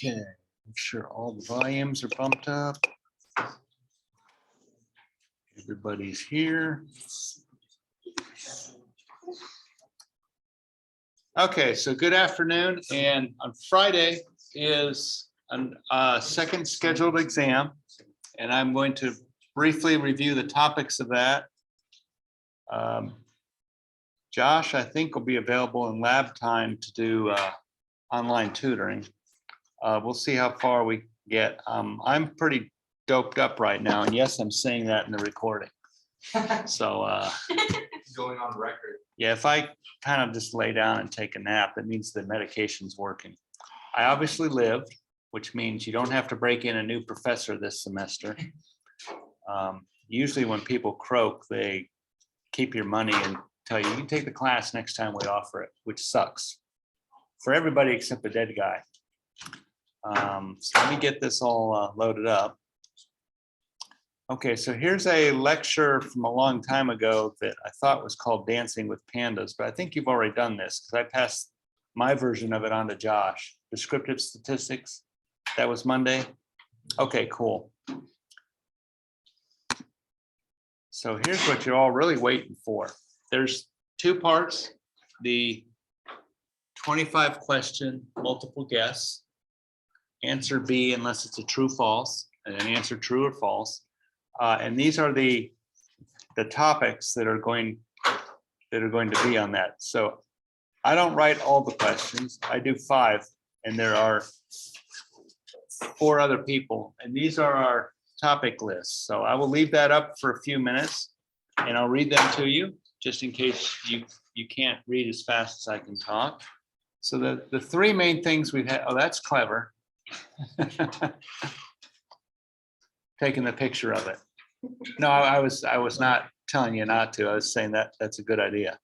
Okay, make sure all the volumes are bumped up. Everybody's here. Okay, so good afternoon. And on Friday is a second scheduled exam, and I'm going to briefly review the topics of that. Josh, I think, will be available in lab time to do online tutoring. We'll see how far we get. I'm pretty doped up right now, and yes, I'm saying that in the recording. So going on record. yeah, if I kind of just lay down and take a nap, that means the medication's working. I obviously lived, which means you don't have to break in a new professor this semester. Usually when people croak, they keep your money and tell you, you can take the class next time we offer it, which sucks for everybody except the dead guy. So let me get this all loaded up. Okay, so here's a lecture from a long time ago that I thought was called Dancing with Pandas, but I think you've already done this because I passed my version of it on to Josh. Descriptive statistics, that was Monday. Okay, cool. So here's what you're all really waiting for. There's two parts, the 25 question multiple guess, answer B unless it's a true false, and then answer true or false. And these are the topics that are going to be on that. So I don't write all the questions. I do 5, and there are 4 other people, and these are our topic lists. So I will leave that up for a few minutes, and I'll read them to you just in case you can't read as fast as I can talk. So the 3 main things we've had. Oh, that's clever. Taking the picture of it. No, I was not telling you not to. I was saying that that's a good idea.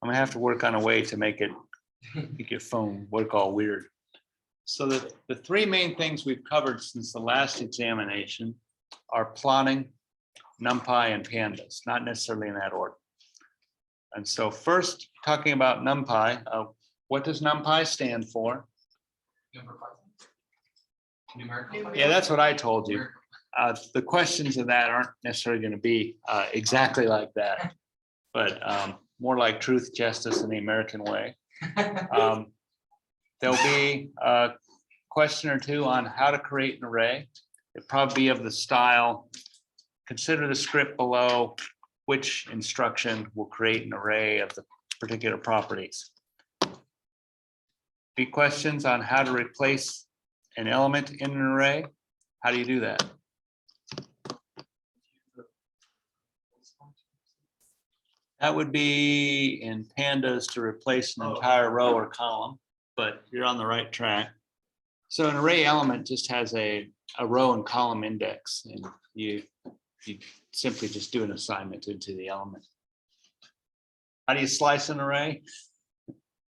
I'm gonna have to work on a way to make your phone work all weird. So the 3 main things we've covered since the last examination are plotting, NumPy, and pandas, not necessarily in that order. And so first, talking about NumPy, what does NumPy stand for? Numerical. Yeah, that's what I told you. The questions of that aren't necessarily going to be exactly like that, but more like truth, justice, and the American way. There'll be a question or 2 on how to create an array. It'll probably be of the style, consider the script below, which instruction will create an array of the particular properties. Be questions on how to replace an element in an array. How do you do that? That would be in pandas to replace an entire row or column, but you're on the right track. So an array element just has a row and column index, and you simply just do an assignment into the element. How do you slice an array?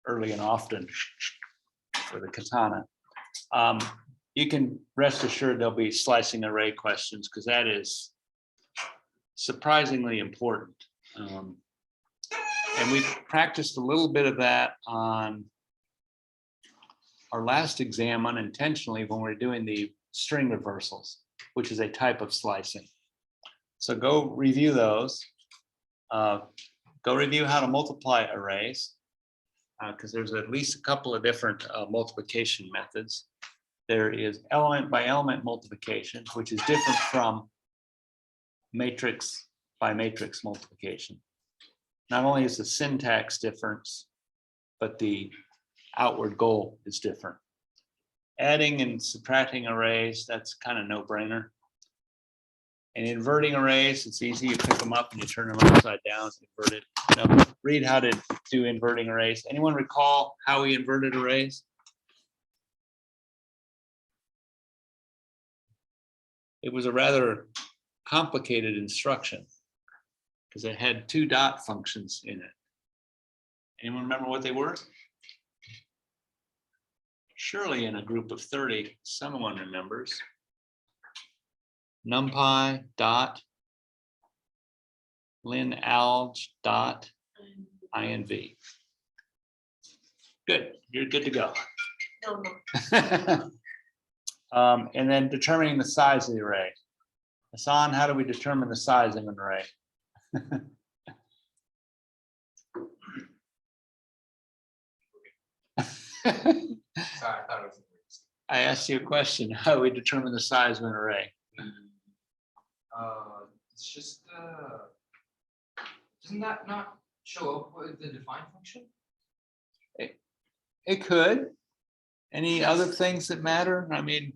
Early and often for the katana. You can rest assured there'll be slicing array questions because that is surprisingly important. And we practiced a little bit of that on our last exam unintentionally when we were doing the string reversals, which is a type of slicing. So go review those. Go review how to multiply arrays because there's at least a couple of different multiplication methods. There is element by element multiplication, which is different from matrix by matrix multiplication. Not only is the syntax difference, but the outward goal is different. Adding and subtracting arrays, that's kind of no-brainer. And inverting arrays, it's easy. You pick them up and you turn them upside down, invert it. Now, read how to do inverting arrays. Anyone recall how we inverted arrays? It was a rather complicated instruction because it had 2 dot functions in it. Anyone remember what they were? Surely in a group of 30, someone remembers. NumPy dot linalg dot inv. Good, you're good to go. Still no. And then determining the size of the array. Hassan, how do we determine the size of an array? Sorry, I thought it was. I asked you a question. How do we determine the size of an array? It's just, doesn't that not show up with the define function? It could. Any other things that matter? I mean,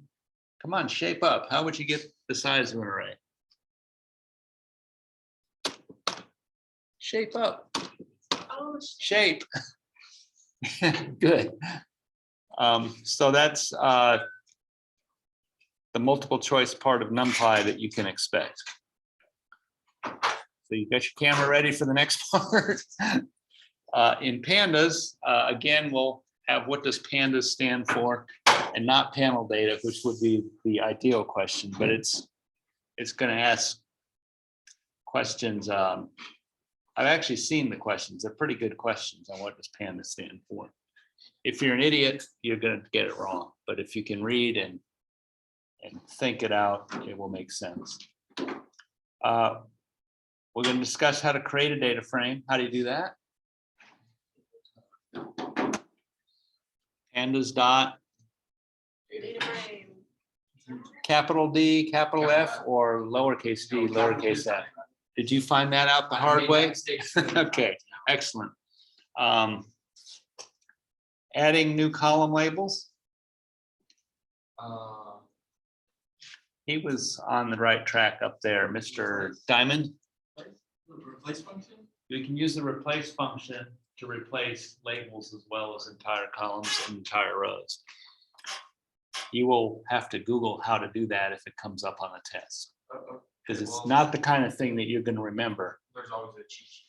come on, shape up. How would you get the size of an array? Shape up. Oh, Shape. Good. So that's the multiple choice part of NumPy that you can expect. So you got your camera ready for the next part. In pandas, again, we'll have what does pandas stand for and not panel data, which would be the ideal question, but it's going to ask questions. I've actually seen the questions. They're pretty good questions on what does panda stand for. If you're an idiot, you're going to get it wrong. But if you can read and think it out, it will make sense. We're going to discuss how to create a data frame. How do you do that? Pandas dot data frame. capital D, capital F, or lowercase d, lowercase f. Did you find that out the hard way? Okay, excellent. Adding new column labels. He was on the right track up there, Mr. Diamond. Replace function? You can use the replace function to replace labels as well as entire columns and entire rows. You will have to Google how to do that if it comes up on a test, because it's not the kind of thing that you're going to remember. There's always a cheat sheet.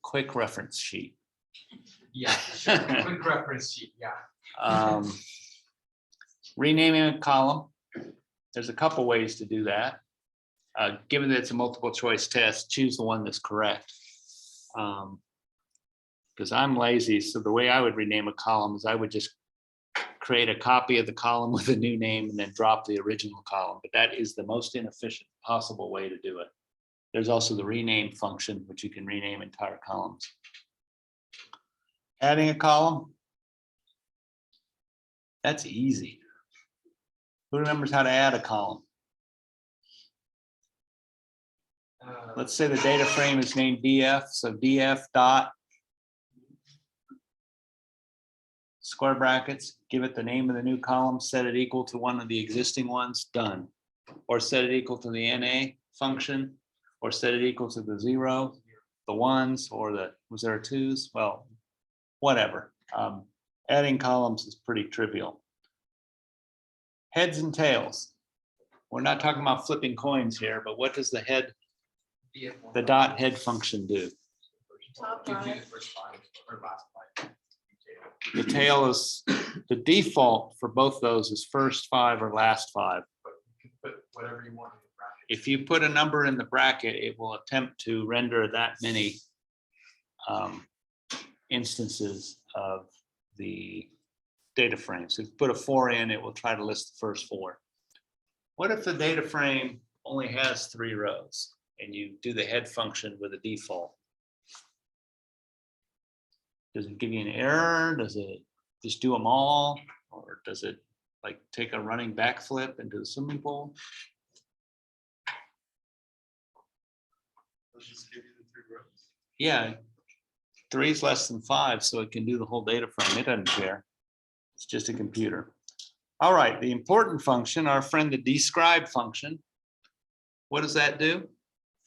Quick reference sheet. Yeah, sure. Quick reference sheet, yeah. Renaming a column. There's a couple ways to do that. Given that it's a multiple choice test, choose the one that's correct. Because I'm lazy, so the way I would rename a column is I would just create a copy of the column with a new name and then drop the original column. But that is the most inefficient possible way to do it. There's also the rename function, which you can rename entire columns. Adding a column. That's easy. Who remembers how to add a column? Let's say the data frame is named df, so df dot square brackets, give it the name of the new column, set it equal to one of the existing ones, done. Or set it equal to the NA function, or set it equal to the 0, the 1s, or the, was there a 2s? Well, whatever. Adding columns is pretty trivial. Heads and tails. We're not talking about flipping coins here, but what does the head, the dot head function do? Top Gives you five. the first five or last five. The tail is, the default for both those is first 5 or last 5. But you can put whatever you want in the bracket. If you put a number in the bracket, it will attempt to render that many instances of the data frame. So if you put a 4 in, it will try to list the first 4. What if the data frame only has 3 rows and you do the head function with a default? Does it give you an error? Does it just do them all? Or does it like take a running backflip into the swimming pool? Let's just give you the 3 rows. Yeah, 3 is less than 5, so it can do the whole data frame. It doesn't care. It's just a computer. All right, the important function, our friend the describe function. What does that do?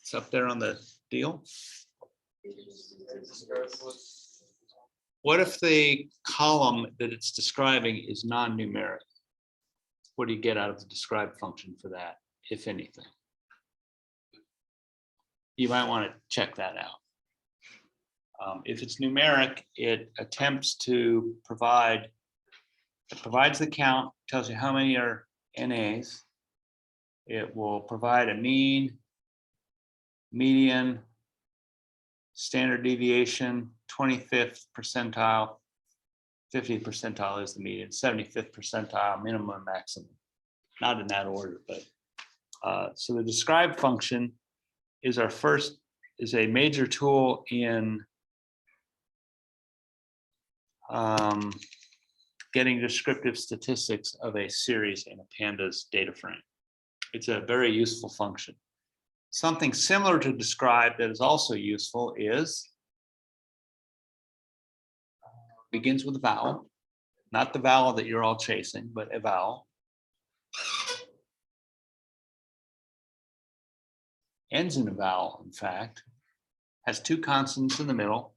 It's up there on the deal. What if the column that it's describing is non-numeric? What do you get out of the describe function for that, if anything? You might want to check that out. If it's numeric, it attempts to provide, it provides the count, tells you how many are NAs. It will provide a mean, median, standard deviation, 25th percentile, 50th percentile is the median, 75th percentile, minimum and maximum. Not in that order, but so the describe function is a major tool in getting descriptive statistics of a series in a pandas data frame. It's a very useful function. Something similar to describe that is also useful is begins with a vowel, not the vowel that you're all chasing, but a vowel. Ends in a vowel, in fact, has two consonants in the middle.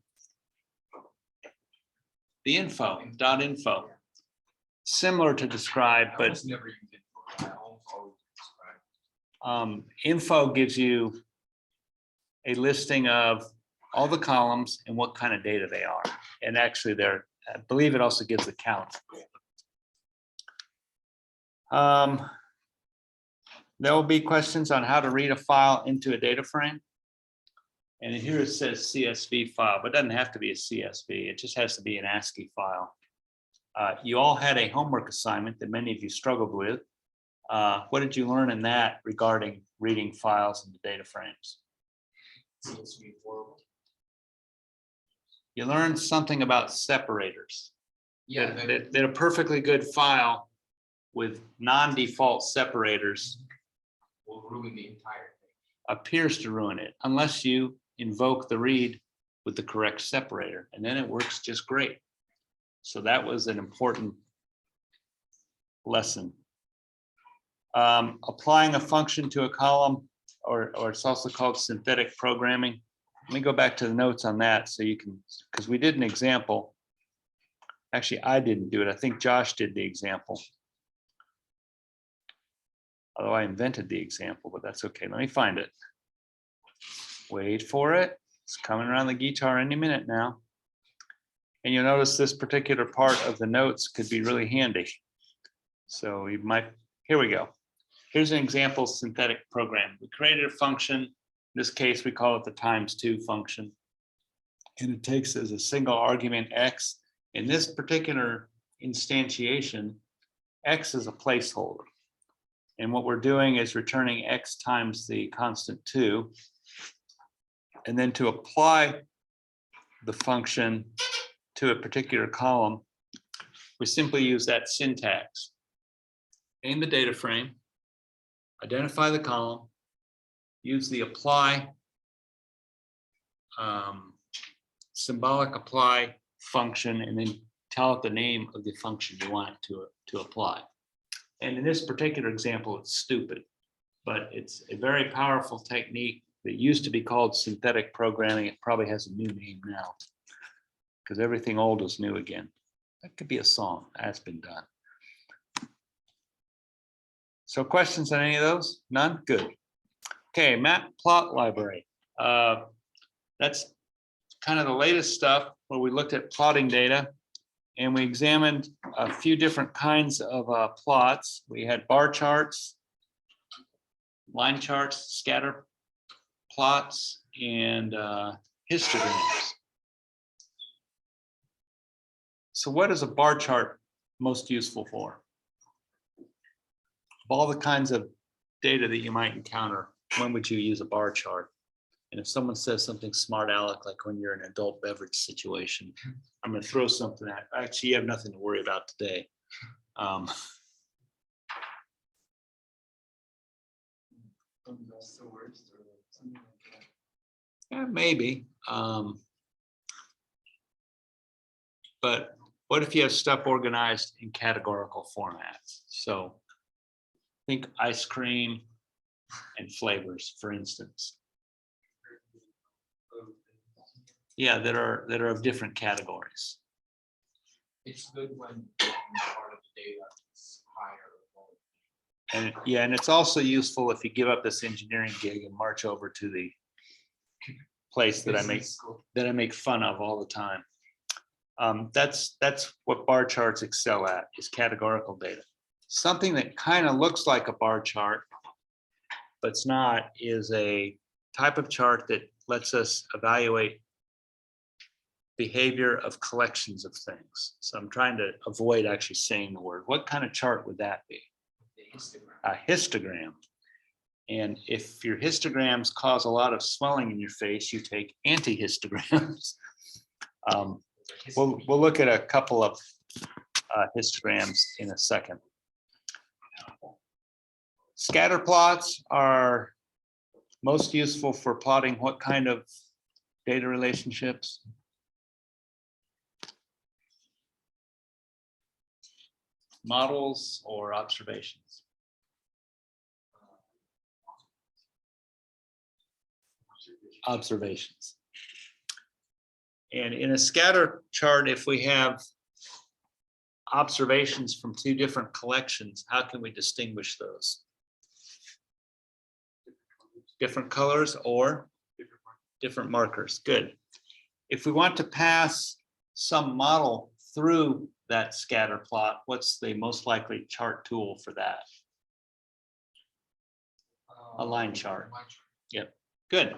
The info, dot info. Similar to describe, I but almost never use it. I almost always describe. info gives you a listing of all the columns and what kind of data they are. And actually there, I believe it also gives the count. There will be questions on how to read a file into a data frame. And here it says CSV file, but it doesn't have to be a CSV. It just has to be an ASCII file. You all had a homework assignment that many of you struggled with. What did you learn in that regarding reading files into data frames? CSV horrible. You learned something about separators. Yeah, That a perfectly good file with non-default separators will ruin the entire thing. appears to ruin it unless you invoke the read with the correct separator, and then it works just great. So that was an important lesson. Applying a function to a column, or it's also called synthetic programming. Let me go back to the notes on that so you can, because we did an example. Actually, I didn't do it. I think Josh did the example. Although I invented the example, but that's okay. Let me find it. Wait for it. It's coming around the guitar any minute now. And you'll notice this particular part of the notes could be really handy. So you might, here we go. Here's an example synthetic program. We created a function. In this case, we call it the ×2 function. And it takes as a single argument x. In this particular instantiation, x is a placeholder. And what we're doing is returning x times the constant 2. And then to apply the function to a particular column, we simply use that syntax. Name the data frame, identify the column, use the apply, symbolic apply function, and then tell it the name of the function you want it to apply. And in this particular example, it's stupid, but it's a very powerful technique that used to be called synthetic programming. It probably has a new name now because everything old is new again. That could be a song. That's been done. So questions on any of those? None? Good. Okay, matplotlib library. That's kind of the latest stuff where we looked at plotting data and we examined a few different kinds of plots. We had bar charts, line charts, scatter plots, and histograms. So what is a bar chart most useful for? Of all the kinds of data that you might encounter, when would you use a bar chart? And if someone says something smart aleck, like when you're in an adult beverage situation, I'm going to throw something at. Actually, you have nothing to worry about today. Yeah, maybe. But what if you have stuff organized in categorical formats? So think ice cream and flavors, for instance. Yeah, that are of different categories. It's good when part of the data is higher. And yeah, and it's also useful if you give up this engineering gig and march over to the place that I make fun of all the time. That's what bar charts excel at, is categorical data. Something that kind of looks like a bar chart, but it's not, is a type of chart that lets us evaluate behavior of collections of things. So I'm trying to avoid actually saying the word. What kind of chart would that be? The histogram. A histogram. And if your histograms cause a lot of swelling in your face, you take antihistograms. We'll look at a couple of histograms in a second. Scatter plots are most useful for plotting what kind of data relationships? Models or observations? Observations. And in a scatter chart, if we have observations from two different collections, how can we distinguish those? Different colors or different markers. Good. If we want to pass some model through that scatter plot, what's the most likely chart tool for that? A line chart. Yep. Good.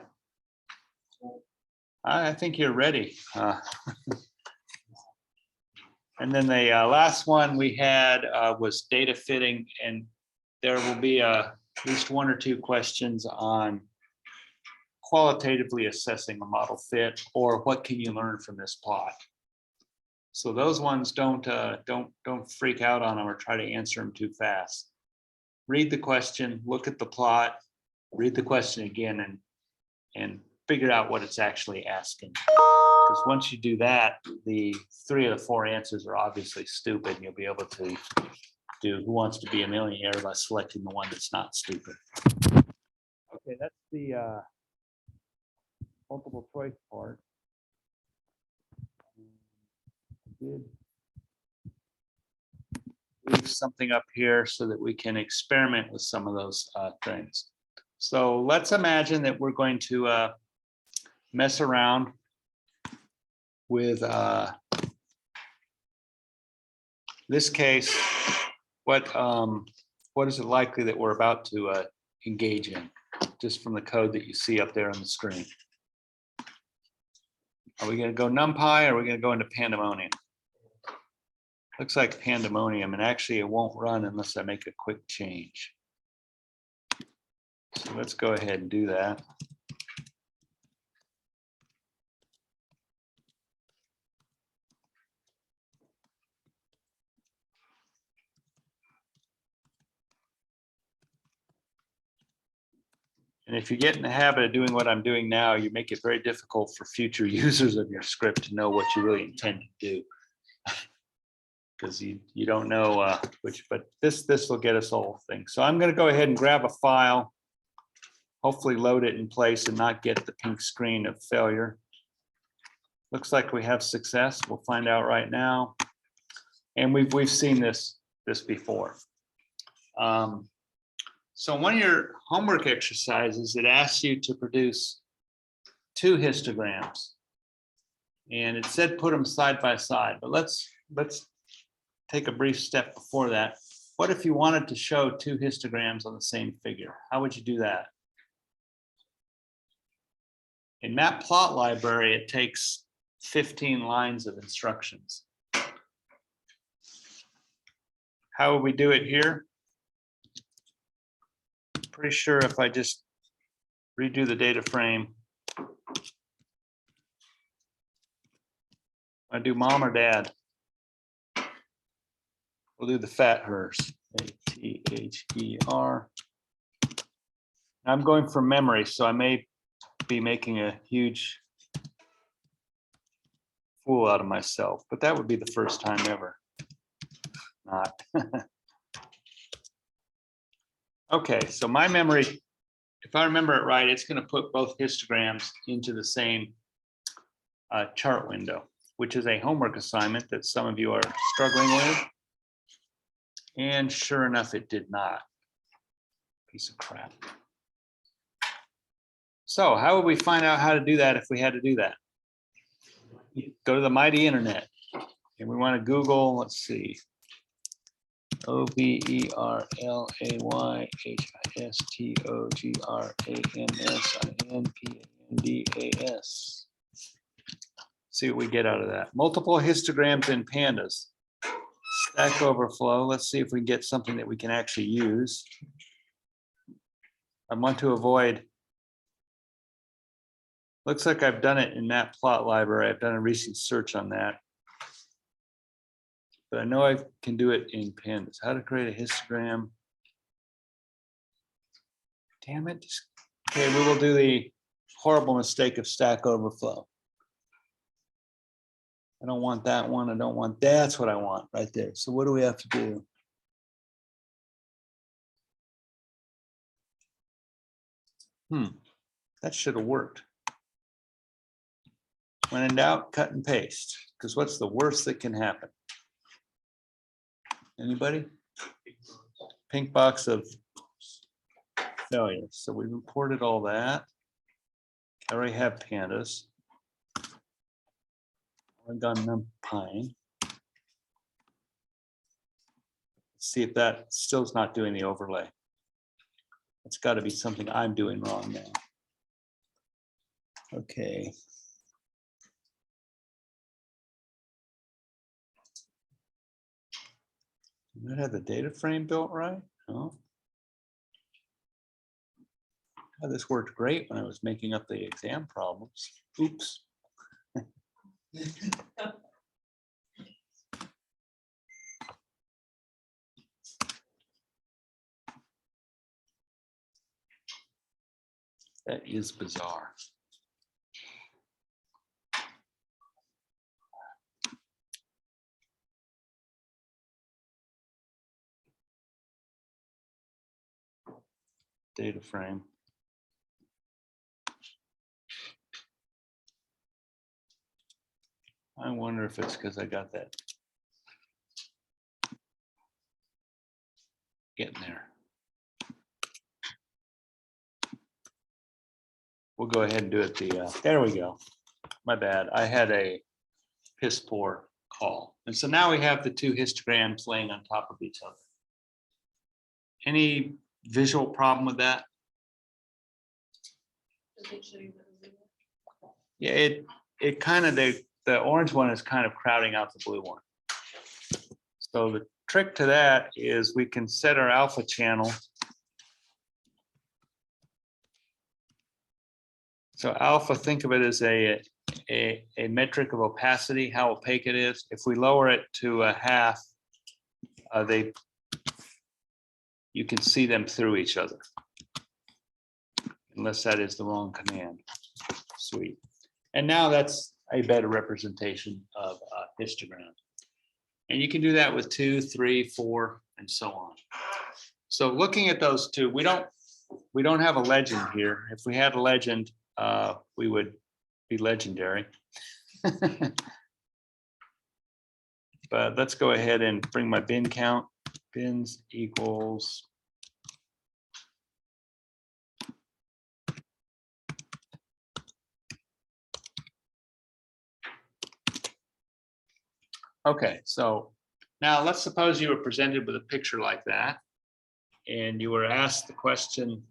I think you're ready. And then the last one we had was data fitting, and there will be at least one or two questions on qualitatively assessing a model fit, or what can you learn from this plot. So those ones don't freak out on them or try to answer them too fast. Read the question, look at the plot, read the question again, and figure out what it's actually asking. Because once you do that, the 3 of the 4 answers are obviously stupid, and you'll be able to do Who Wants to Be a Millionaire by selecting the one that's not stupid. Okay, that's the multiple choice part. Did leave something up here so that we can experiment with some of those things. So let's imagine that we're going to mess around with this case. What is it likely that we're about to engage in, just from the code that you see up there on the screen? Are we going to go NumPy, or are we going to go into Pandemonium? Looks like Pandemonium, and actually it won't run unless I make a quick change. So let's go ahead and do that. And if you get in the habit of doing what I'm doing now, you make it very difficult for future users of your script to know what you really intend to do. Because you don't know which, but this will get us all things. So I'm going to go ahead and grab a file, hopefully load it in place and not get the pink screen of failure. Looks like we have success. We'll find out right now. And we've seen this before. So one of your homework exercises, it asks you to produce 2 histograms, and it said put them side by side. But let's take a brief step before that. What if you wanted to show 2 histograms on the same figure? How would you do that? In Matplotlib, it takes 15 lines of instructions. How would we do it here? Pretty sure if I just redo the data frame, I do mom or dad. We'll do the fat hers. A-T-H-E-R. I'm going from memory, so I may be making a huge fool out of myself, but that would be the first time ever. Not. Okay, so my memory, if I remember it right, it's going to put both histograms into the same chart window, which is a homework assignment that some of you are struggling with. And sure enough, it did not. Piece of crap. So how would we find out how to do that if we had to do that? Go to the mighty internet, and we want to Google, let's see, OBERLAYHISTOGRANSINPANDAS. See what we get out of that. Multiple histograms in pandas. Stack overflow. Let's see if we can get something that we can actually use. I want to avoid. Looks like I've done it in that plot library. I've done a recent search on that. But I know I can do it in pandas. How to create a histogram. Damn it. Okay, we will do the horrible mistake of stack overflow. I don't want that one. I don't want, that's what I want right there. So what do we have to do? That should have worked. When in doubt, cut and paste. Because what's the worst that can happen? Anybody? Pink box of failure. So we reported all that. I already have pandas. I've done NumPy. Let's see if that still is not doing the overlay. It's got to be something I'm doing wrong now. Okay. Did I have the data frame built right? No. Oh, this worked great when I was making up the exam problems. Oops. That is bizarre. Data frame. I wonder if it's because I got that. Getting there. We'll go ahead and do it there we go. My bad. I had a piss poor call. And so now we have the two histograms laying on top of each other. Any visual problem with that? Yeah, it kind of, the orange one is kind of crowding out the blue one. So the trick to that is we can set our alpha channel. So alpha, think of it as a metric of opacity, how opaque it is. If we lower it to a half, you can see them through each other. Unless that is the wrong command. Sweet. And now that's a better representation of a histogram. And you can do that with 2, 3, 4, and so on. So looking at those two, we don't have a legend here. If we had a legend, we would be legendary. But let's go ahead and bring my bin count. Bins equals okay, so now let's suppose you were presented with a picture like that and you were asked the question,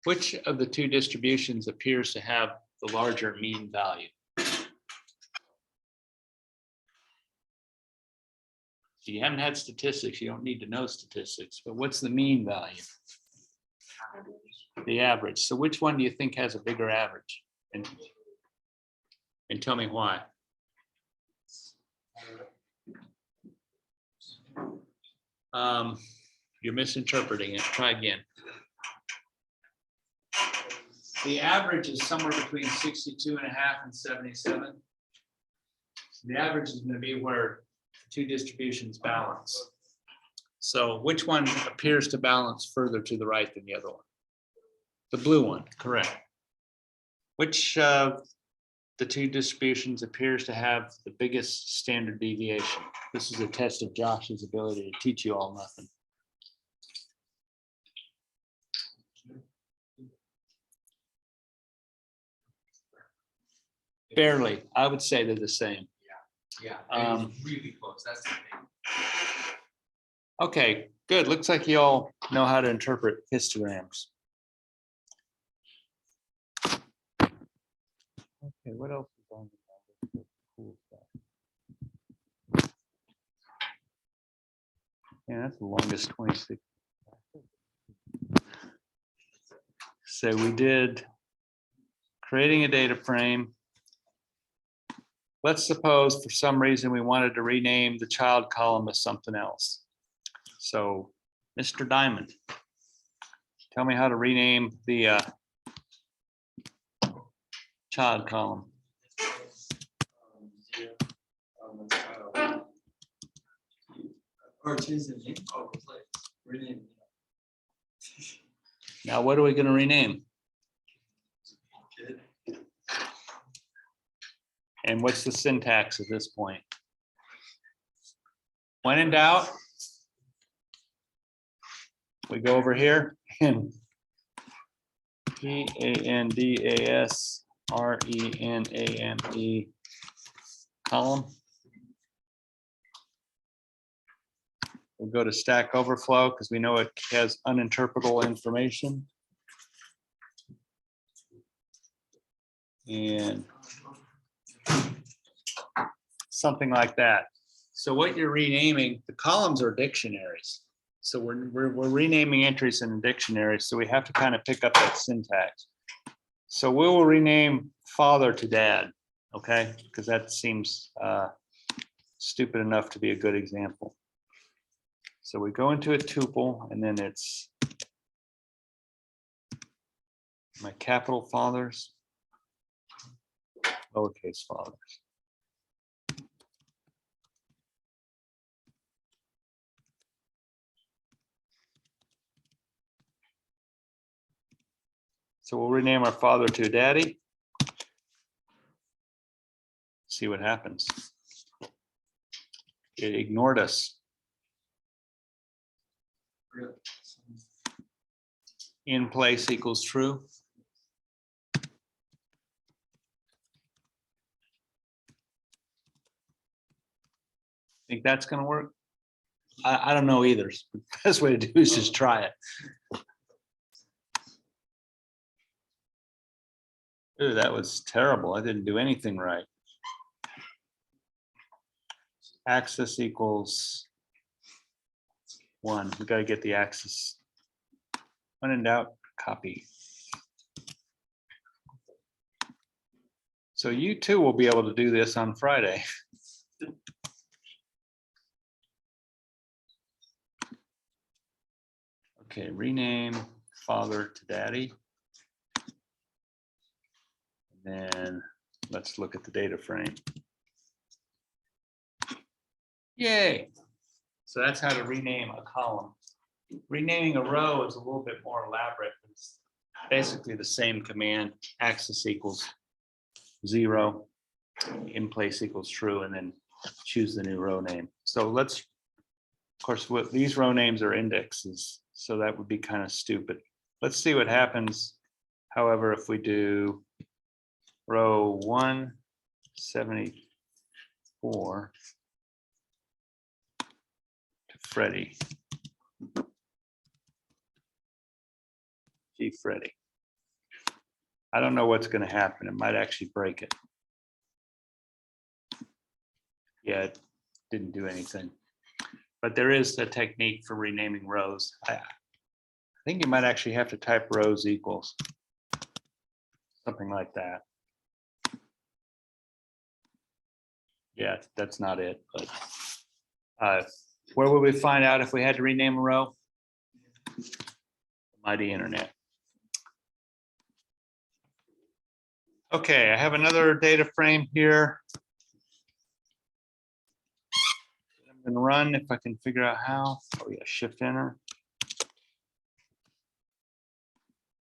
which of the two distributions appears to have the larger mean value? If you haven't had statistics, you don't need to know statistics, but what's the mean value? The average. So which one do you think has a bigger average? And tell me why. You're misinterpreting it. Try again. The average is somewhere between 62.5 and 77. So the average is going to be where two distributions balance. So which one appears to balance further to the right than the other one? The blue one, correct. Which the two distributions appears to have the biggest standard deviation? This is a test of Josh's ability to teach you all nothing. Barely, I would say they're the same. Yeah, it's really close. That's the thing. Okay, good. Looks like you all know how to interpret histograms. Okay, what else is on the cool stuff? Yeah, that's the longest 26. So we did creating a data frame. Let's suppose for some reason we wanted to rename the child column as something else. So, Mr. Diamond, tell me how to rename the child column. Or change the name or replace, rename. Now, what are we going to rename? Kid. And what's the syntax at this point? When in doubt, we go over here and PANDASRENAME column. We'll go to Stack Overflow because we know it has uninterpretable information. And something like that. So what you're renaming, the columns are dictionaries. So we're renaming entries in a dictionary. So we have to kind of pick up that syntax. So we will rename father to dad, okay? Because that seems stupid enough to be a good example. So we go into a tuple and then it's my capital fathers, lowercase fathers. So we'll rename our father to daddy. See what happens. It ignored us. In place equals true. Think that's going to work? I don't know either. The best way to do is just try it. Ooh, that was terrible. I didn't do anything right. Axis equals 1. We got to get the axis. When in doubt, copy. So you too will be able to do this on Friday. Okay, rename father to daddy. And then let's look at the data frame. Yay. So that's how to rename a column. Renaming a row is a little bit more elaborate. It's basically the same command, axis equals 0, in place equals true, and then choose the new row name. So let's, of course, what these row names are indexes, so that would be kind of stupid. Let's see what happens, however, if we do row 174 to Freddie. Gee, Freddie. I don't know what's going to happen. It might actually break it. Yeah, it didn't do anything. But there is a technique for renaming rows. I think you might actually have to type rows equals. Something like that. Yeah, that's not it. But where would we find out if we had to rename a row? Mighty internet. Okay, I have another data frame here. I'm going to run if I can figure out how. Oh yeah, shift enter.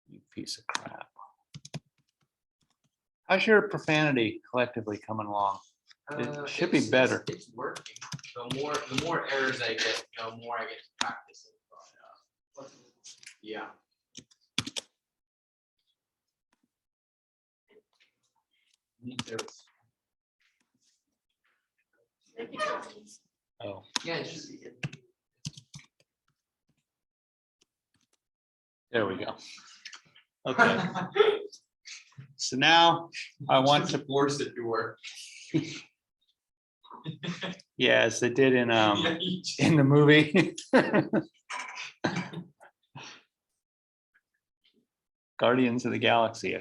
You piece of crap. How's your profanity collectively coming along? It should be better. It's working. The more errors I get, the more I get to practice it. But, yeah. Oh, Yeah, it's just there we go. Okay. So now I want to, force it to work. yeah, as they did in Yeah, you just- the movie. Guardians of the Galaxy.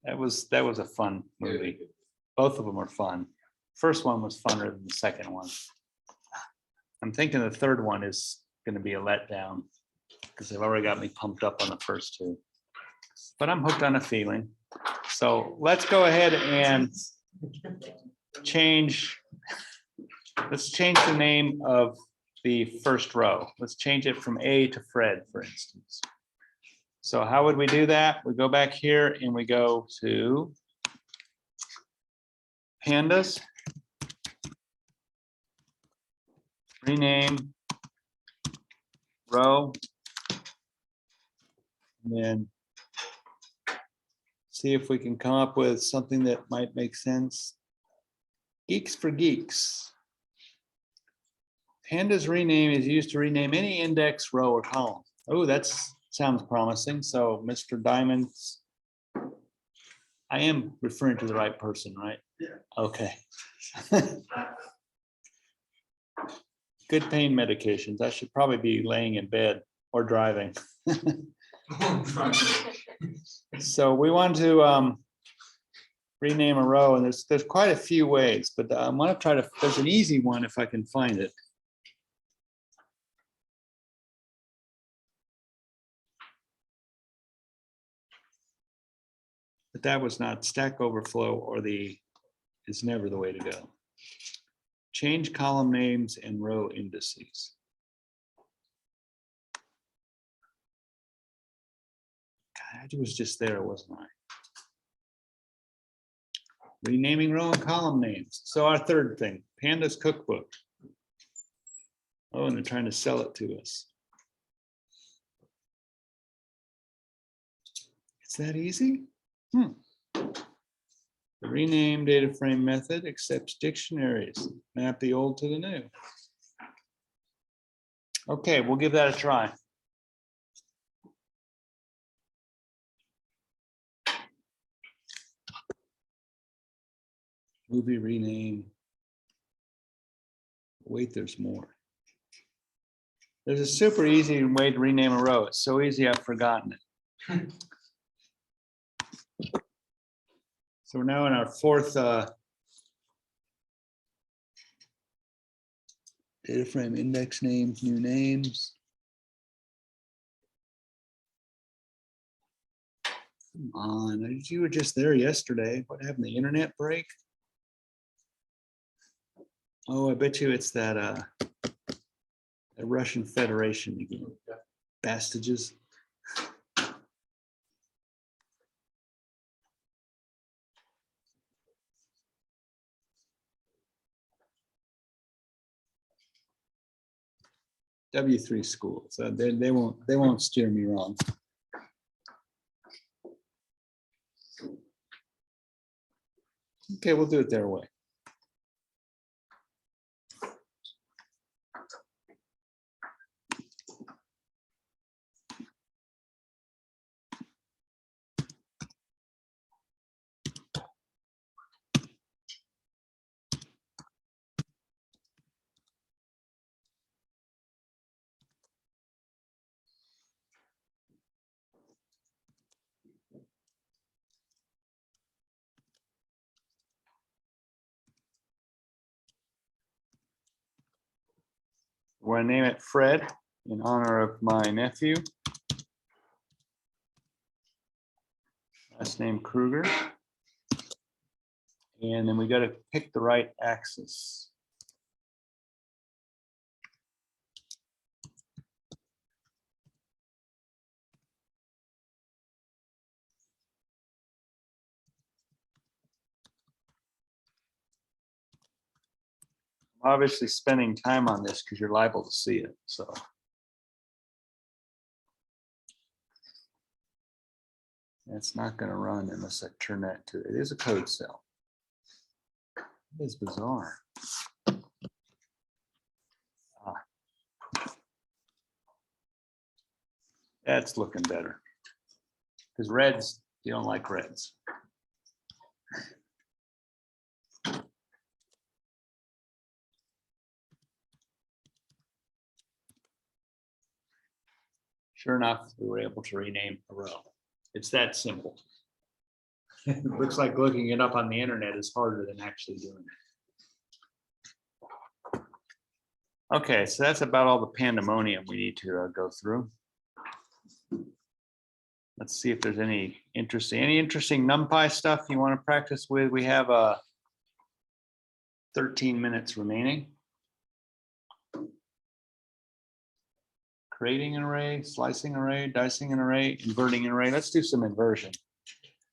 That was a fun movie. Both of them are fun. First one was funner than the second one. I'm thinking the third one is going to be a letdown because they've already got me pumped up on the first two. But I'm hooked on a feeling. So let's go ahead and change. Let's change the name of the first row. Let's change it from A to Fred, for instance. So how would we do that? We go back here and we go to pandas. Rename row. And then see if we can come up with something that might make sense. Geeks for geeks. Pandas rename is used to rename any index, row, or column. Oh, that sounds promising. So Mr. Diamonds, I am referring to the right person, right? Yeah. Okay. Good pain medications. I should probably be laying in bed or driving. So we want to rename a row, and there's quite a few ways, but I'm going to try to. There's an easy one if I can find it. But that was not Stack Overflow, or is never the way to go. Change column names and row indices. God, I was just there, wasn't I? Renaming row and column names. So our third thing, Pandas Cookbook. Oh, and they're trying to sell it to us. It's that easy? The rename data frame method accepts dictionaries. Map the old to the new. Okay, we'll give that a try. Movie rename. Wait, there's more. There's a super easy way to rename a row. It's so easy, I've forgotten it. So we're now in our fourth data frame, index names, new names. Come on, you were just there yesterday. What happened? The internet break? Oh, I bet you it's that the Russian Federation again. Bastages. W3 school. So they won't steer me wrong. Okay, we'll do it their way. We're gonna name it Fred in honor of my nephew. Last name Kruger. And then we got to pick the right axis. I'm obviously spending time on this because you're liable to see it. So it's not going to run unless I turn that to, it is a code cell. It is bizarre. That's looking better. Because reds, you don't like reds. Sure enough, we were able to rename a row. It's that simple. It looks like looking it up on the internet is harder than actually doing it. Okay, so that's about all the pandemonium we need to go through. Let's see if there's any interesting NumPy stuff you want to practice with. We have 13 minutes remaining. Creating an array, slicing array, dicing an array, inverting an array. Let's do some inversion,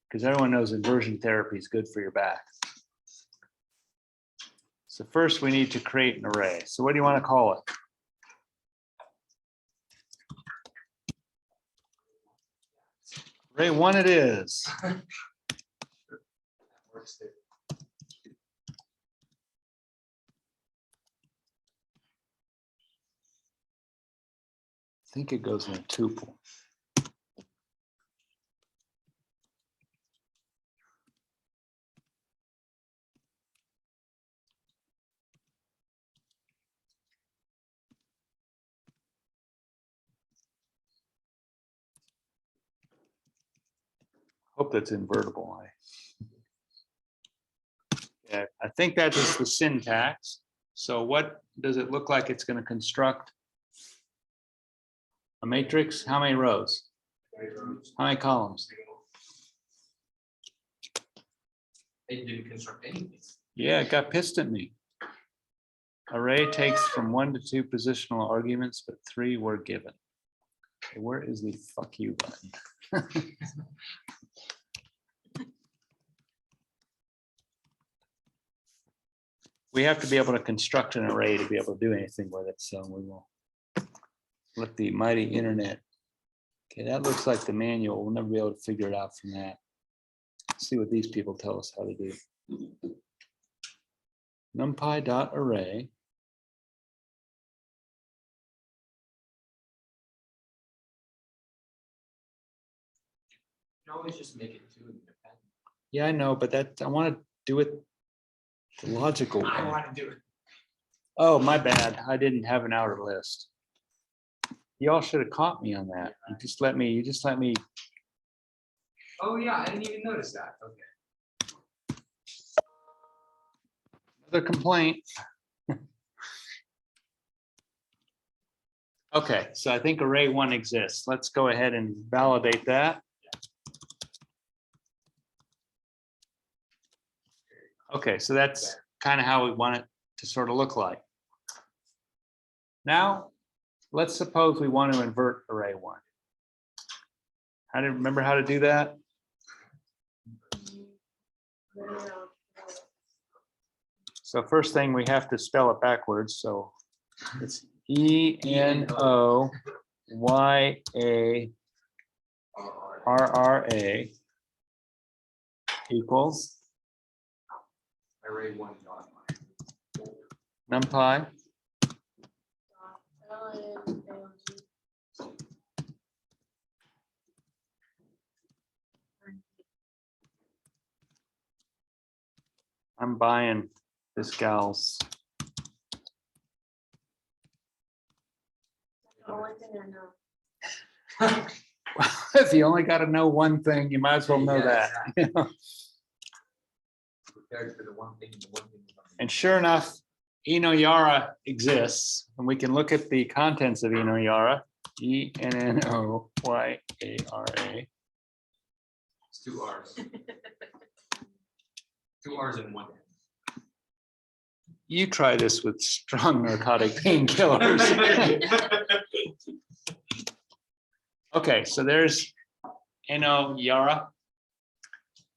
because everyone knows inversion therapy is good for your back. So first we need to create an array. So what do you want to call it? Array 1 it is. Works there. I think it goes in a tuple. Hope that's invertible. Yeah, I think that is the syntax. So what does it look like it's going to construct? A matrix? How many rows? How many columns? They didn't construct anything. Yeah, it got pissed at me. Array takes from 1 to 2 positional arguments, but 3 were given. Okay, where is the fuck you button? We have to be able to construct an array to be able to do anything with it, so we will let the mighty internet. Okay, that looks like the manual. We'll never be able to figure it out from that. Let's see what these people tell us how to do. NumPy.array. You can always just make it 2 independent. Yeah, I know, but that I want to do it the logical I way. want to do it. Oh, my bad. I didn't have an outer list. Y'all should have caught me on that. You just let me. Oh yeah, I didn't even notice that. Okay. Another complaint. Okay, so I think array 1 exists. Let's go ahead and validate that. Okay, so that's kind of how we want it to sort of look like. Now, let's suppose we want to invert array 1. How do you remember how to do that? So first thing, we have to spell it backwards. So it's ENOYARRA equals Array 1 dot NumPy I'm buying this gal's. The only thing I know. If you only got to know one thing, you might as well know Yeah, that. Prepared for the one thing. The one thing. And sure enough, ENOYARRA exists, and we can look at the contents of ENOYARRA. ENNOYARA. It's 2 R's. 2 R's in 1 N. You try this with strong narcotic painkillers. Okay, so there's ENOYARRA.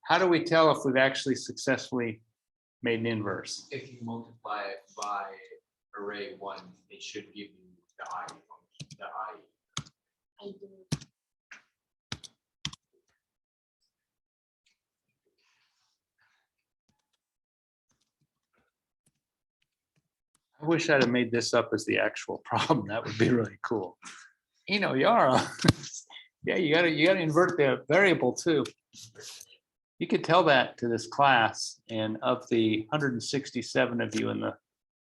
How do we tell if we've actually successfully made an inverse? If you multiply it by array 1, it should give you the I function. The I. I do. I wish I'd have made this up as the actual problem. That would be really cool. ENOYARRA. Yeah, you gotta invert the variable too. You could tell that to this class, and of the 167 of you in the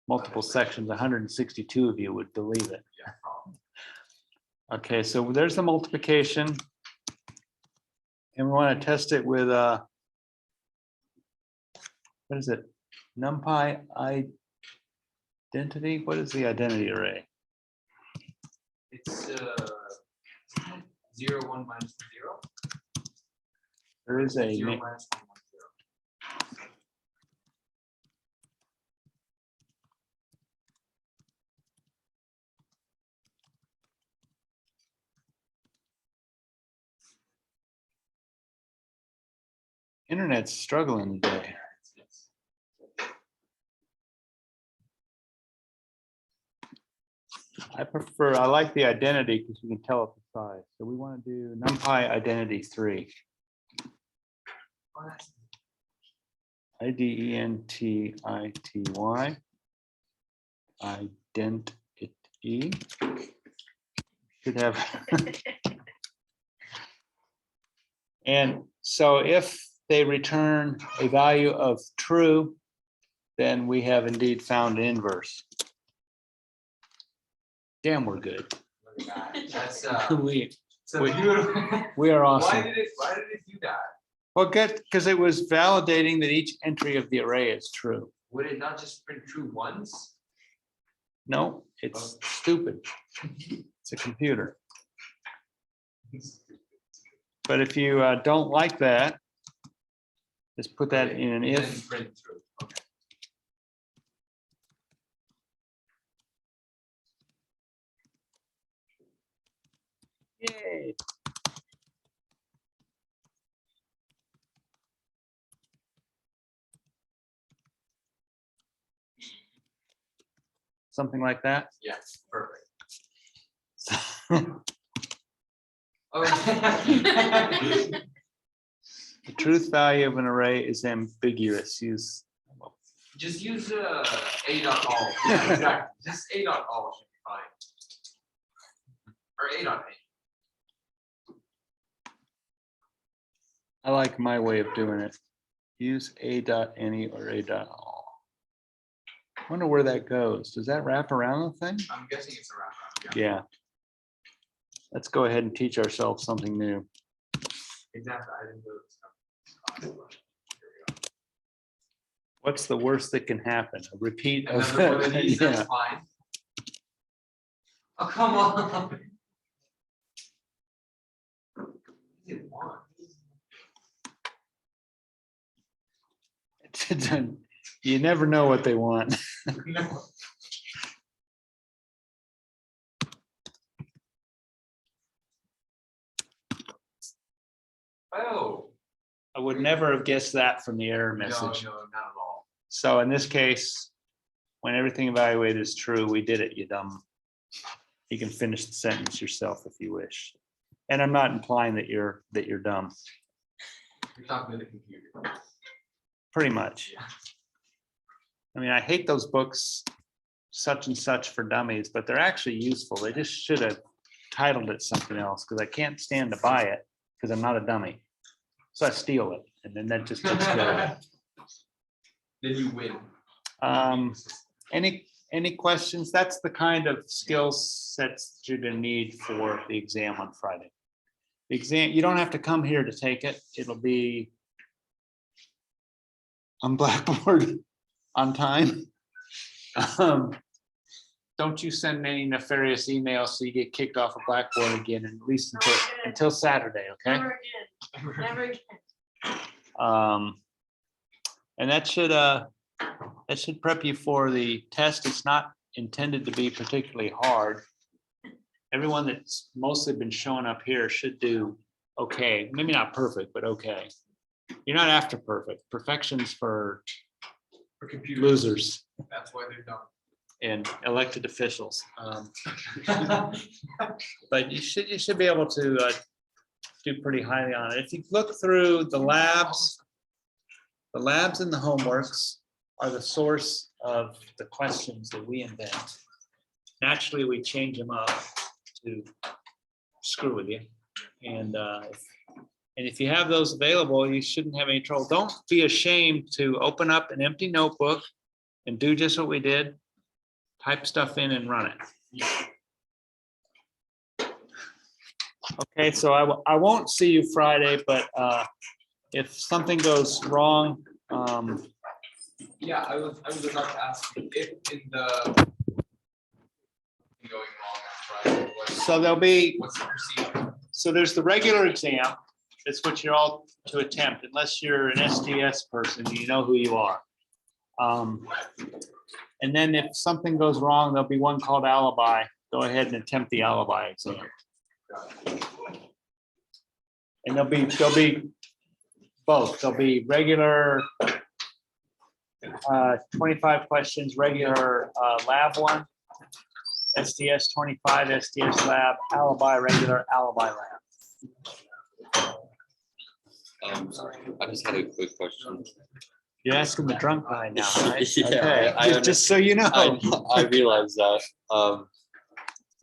multiple sections, 162 of you would believe it. Yeah, problem. Okay, so there's the multiplication. And we want to test it with what is it? NumPy identity? What is the identity array? It's 0, 1 minus 0. There is a 0 ma- minus 1 minus 0. internet's struggling today. I like the identity because you can tell it the size. So we want to do NumPy identity 3. IDENTITY identity should have. And so if they return a value of true, then we have indeed found an inverse. Damn, we're good. Look at that. That's We so we- beautiful. we are Why awesome. did it do that? Well, good, because it was validating that each entry of the array is true. Would it not just print true ones? No, it's stupid. It's a computer. But if you don't like that, just put that in an And then if. print true. Okay. Yay. Something like that. Yeah, perfect. The Okay. truth value of an array is ambiguous. Use Just use a dot all. Yeah, exactly. Just a dot all should be fine. Or a dot a. I like my way of doing it. Use a dot any or a dot all. I wonder where that goes. Does that wrap around the thing? I'm guessing it's a wrap up. Yeah. Let's go ahead and teach ourselves something new. Exactly. I didn't do it. What's the worst that can happen? A repeat of Another one of these, that's yeah. fine. Oh, come on. Didn't want. You never know what they want. No. Oh. I would never have guessed that from the error No, message. no, not at all. So in this case, when everything evaluated is true, we did it, you dumb. You can finish the sentence yourself if you wish. And I'm not implying that you're dumb, You're talking to the computer. pretty much. Yeah. I mean, I hate those books, such and such for dummies, but they're actually useful. They just should have titled it something else because I can't stand to buy it because I'm not a dummy. So I steal it and then that just takes care of it. Then you win. Any questions? That's the kind of skill sets that you're gonna need for the exam on Friday. The exam, you don't have to come here to take it. It'll be on Blackboard on time. Don't you send any nefarious emails so you get kicked off of Blackboard again, at least until Saturday, okay? Never again, never again. And that should prep you for the test. It's not intended to be particularly hard. Everyone that's mostly been showing up here should do okay, maybe not perfect, but okay. You're not after perfect. Perfection's for For losers That's why they're dumb. and elected officials. But you should be able to do pretty highly on it. If you look through the labs and the homeworks are the source of the questions that we invent. Naturally, we change them up to screw with you. And if you have those available, you shouldn't have any trouble. Don't be ashamed to open up an empty notebook and do just what we did. Type stuff in and run it. Okay, so I won't see you Friday, but if something goes wrong, Yeah, I was about to ask if in the going wrong on Friday, so there'll be, what's the procedure? so there's the regular exam. That's what you're all to attempt, unless you're an STS person, you know who you are. And then if something goes wrong, there'll be one called alibi. Go ahead and attempt the alibi exam. And there'll be both. There'll be regular 25 questions, regular lab one, STS 25, STS lab, alibi, regular alibi lab. Sorry, I just had a quick question. You're asking the drunk guy now, right? Yeah, Okay, I just so you know. I realize that,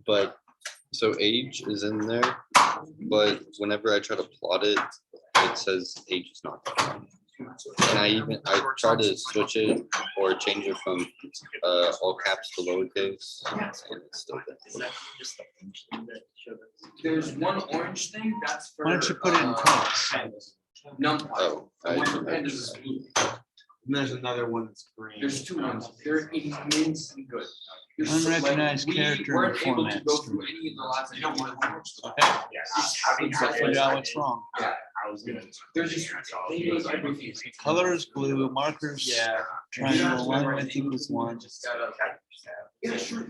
but so age is in there, but whenever I try to plot it, it says age is not defined. And I try to switch it or change it from all caps to lowercase, and it's still there. There's one orange thing that's for. Why don't you put it in quotes? NumPy. Oh, The one for pandas is blue. And there's another one that's green. There's two ones. They're immensely good. They're so, like, Unrecognized character We weren't and able to format go string. through any of the last. You don't want to. Okay, figure out what's wrong. Yeah, I was gonna. they're just, they make everything. Color is blue, markers, Yeah. triangle, alignment equals 1. Yeah, sure.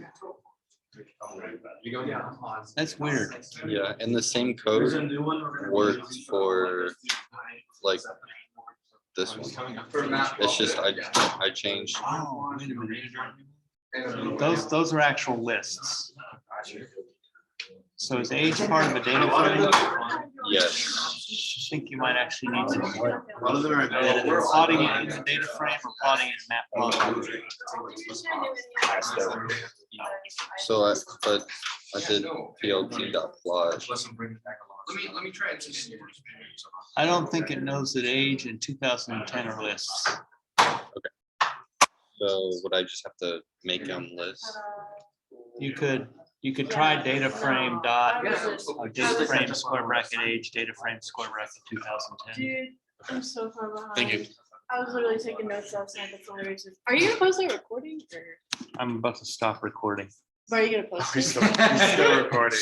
You go down. That's weird. Yeah, and the same code worked for like this one. For map. It's just I changed. Oh, wait a minute. And Those are actual lists. So is age part of a data frame? Yes. I think you might actually need some more. One of them are Either plotting it in the data frame or plotting it in map plot. So but I did plt.plot. let me try it. I don't think it knows that age and 2010 are lists. So would I just have to make them lists? You could try data frame dot, or data frame square bracket age, data frame square bracket 2010. Dude, I'm so far behind. Thank you. I was literally taking notes outside the hilarious. Are you gonna post that recording or I'm about to stop recording. are you gonna post it? Still recording.